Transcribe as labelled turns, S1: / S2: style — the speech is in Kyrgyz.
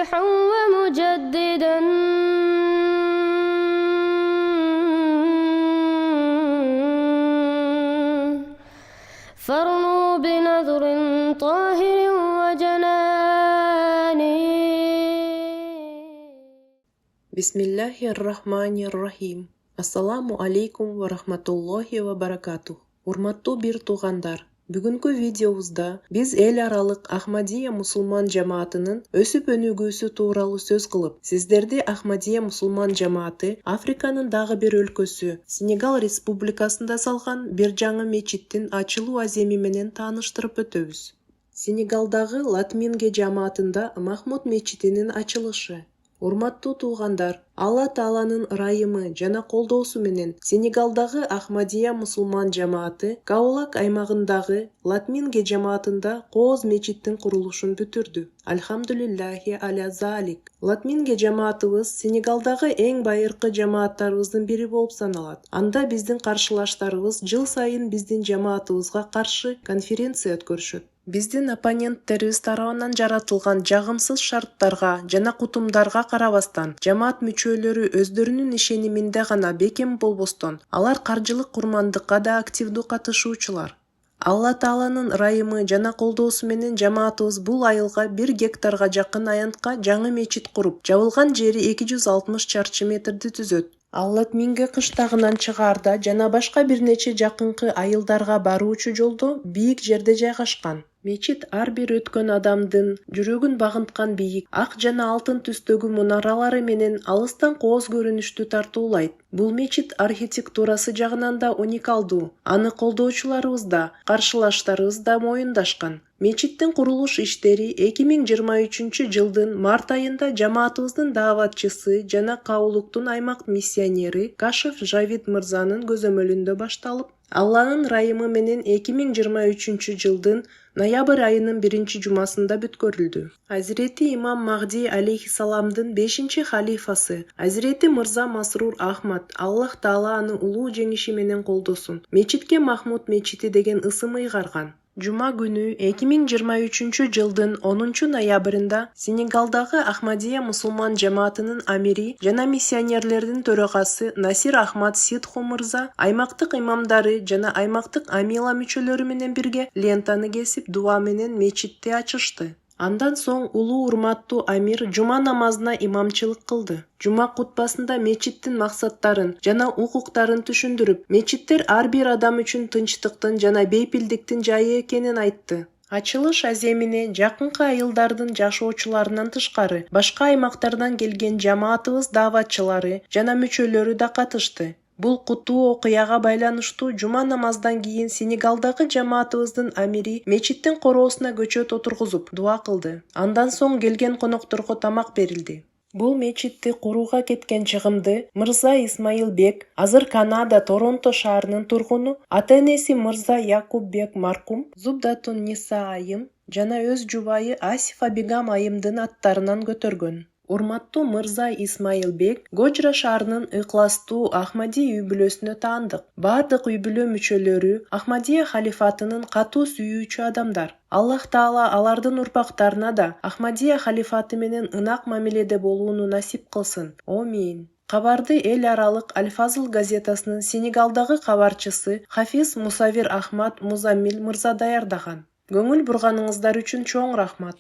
S1: ناصحا ومجددا فارنوا بنذر طاهر وجناني.
S2: Bismillahirrahmanirrahim. Assalamu alaikum wa rahmatullahi wa barakatuh. Урматтуу бир туугандар, бүгүнкү видеобузда биз эл аралык Ахмадия мусулман жамаатынын өсүп өнүгүүсү тууралуу сөз кылып, сиздерди Ахмадия мусулман жамааты Африканын дагы бир өлкөсү Сенегал Республикасында салган бир жаңы мечиттин ачылуу аземи менен тааныштырып өтөбүз. Сенегалдагы Латминге жамаатында Махмуд мечитинин ачылышы. Урматтуу туугандар, Алла Тааланын ырайымы жана колдоосу менен Сенегалдагы Ахмадия мусулман жамааты Каолак аймагындагы Латминге жамаатында кооз мечиттин курулушун бүтүрдү. Альхамдулиллахи аля залик. Латминге жамаатыбыз Сенегалдагы эң байыркы жамааттарыбыздын бири болуп саналат. Анда биздин каршылаштарыбыз жыл сайын биздин жамаатыбызга каршы конференция өткөрүшөт. Биздин оппоненттерибиз тарабынан жаратылган жагымсыз шарттарга жана кутумдарга карабастан, жамаат мүчөлөрү өздөрүнүн ишениминде гана бекем болбостон, алар каржылык курмандыкка да активдүү катышуучулар. Алла Тааланын ырайымы жана колдоосу менен жамаатыбыз бул айылга 1 гектарга жакын аянтка жаңы мечит куруп, жабылган жери 260 чарчы метрди түзөт. Ал Латминге кыштагынан чыгаарда жана башка бир нече жакынкы айылдарга баруучу жолдо бийик жерде жайгашкан. Мечит ар бир өткөн адамдын жүрөгүн багынткан бийик, ак жана алтын түстөгү мунаралары менен алыстан кооз көрүнүштү тартуулайт. Бул мечит архитектурасы жагынан да уникалдуу. Аны колдоочуларыбыз да, каршылаштарыбыз да моюндашкан. Мечиттин курулуш иштери 2023 жылдын март айында жамаатыбыздын дааватчысы жана Каолуктун аймак миссионери Кашиф Жавид мырзанын көзөмөлүндө башталып, Алланын ырайымы менен 2023 жылдын ноябрь айынын 1-жумасында бүткөрүлдү. Азирети имам Махди алейхиссаламдын 5-халифасы Азирети Мырза Масрур Ахмад, Аллах Таала аны улуу жеңиши менен колдосун, мечитке Махмуд мечити деген ысым ыйгарган. Жума күнү 2023 жылдын 10 ноябрында Сенегалдагы Ахмадия мусулман жамаатынын амири жана миссионерлердин төрагасы Насир Ахмад Сидху мырза аймактык имамдары жана аймактык амила мүчөлөрү менен бирге лентаны кесип дуа менен мечитти ачышты. Андан соң улуу урматтуу амир жума намазына имамчылык кылды. Жума кутбасында мечиттин максаттарын жана укуктарын түшүндүрүп, мечиттер ар бир адам үчүн тынчтыктын жана бейпилдиктин жайы экенин айтты. Ачылыш аземине жакынкы айылдардын жашоочуларынан тышкары башка аймактардан келген жамаатыбыз дааватчылары жана мүчөлөрү да катышты. Бул кутуу окуяга байланыштуу жума намаздан кийин Сенегалдагы жамаатыбыздын амири мечиттин короосуна көчөт отургузуп, дуа кылды. Андан соң келген конокторго тамак берилди. Бул мечитти курууга кеткен чыгымды Мырза Исмаил Бек, азыр Канада Торонто шаарынын тургуну, ата-энеси Мырза Якуб Бек маркум, Зубдатун Ниса айым жана өз жубайы Асифа Бегам айымдын аттарынан көтөргөн. Урматтуу Мырза Исмаил Бек Гожра шаарынын ыкластуу Ахмади үй-бүлөсүнө таандык. Бардык үй-бүлө мүчөлөрү Ахмадия халифатынын катуу сүйүүчү адамдар. Аллах Таала алардын урпактарына да Ахмадия халифаты менен ынак мамиледе болууну насип кылсын. Амин. Кабарды эл аралык Аль-Фазыл газетасынын Сенегалдагы кабарчысы Хафиз Мусавир Ахмад Музаммил мырза даярдаган. Көңүл бурганыңыздар үчүн чоң рахмат.